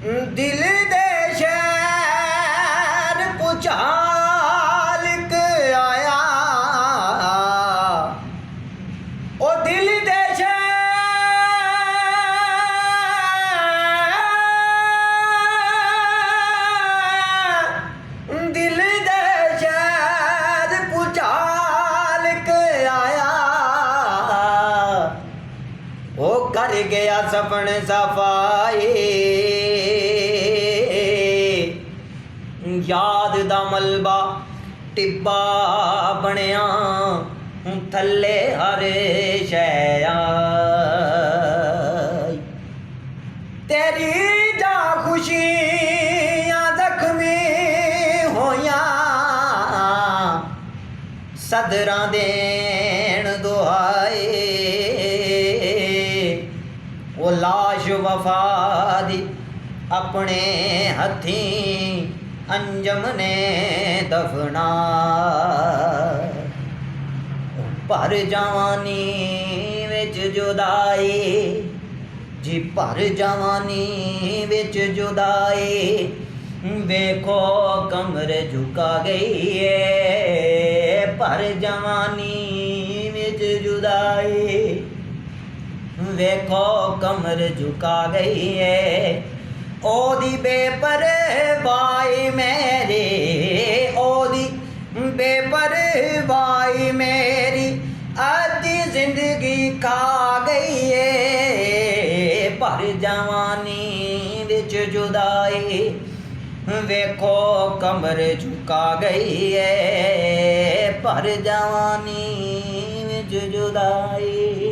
दिल दे शहर भुचाल क आया ओ दिल दे शहर भुचाल क आया ओ कर गया सपन सफाई याद दा मलबा टिब्बा बनिया थल्ले हर शै आई तेरी जा खुशियां जख्मी होया सदरां देन दुआए वो लाश वफा दी अपने हथीं अंजम ने दफना भर जवानी विच जुदाई जी भर जवानी विच जुदाई वेखो कमर झुका गई है भर जवानी विच जुदाई वेखो कमर झुका गई है ओदी बेपरवाही मेरी ओदी बेपरवाही मेरी आधी जिंदगी खा गई है भर जवानी विच जुदाई वेखो कमर झुका गई है भर जवानी विच जुदाई।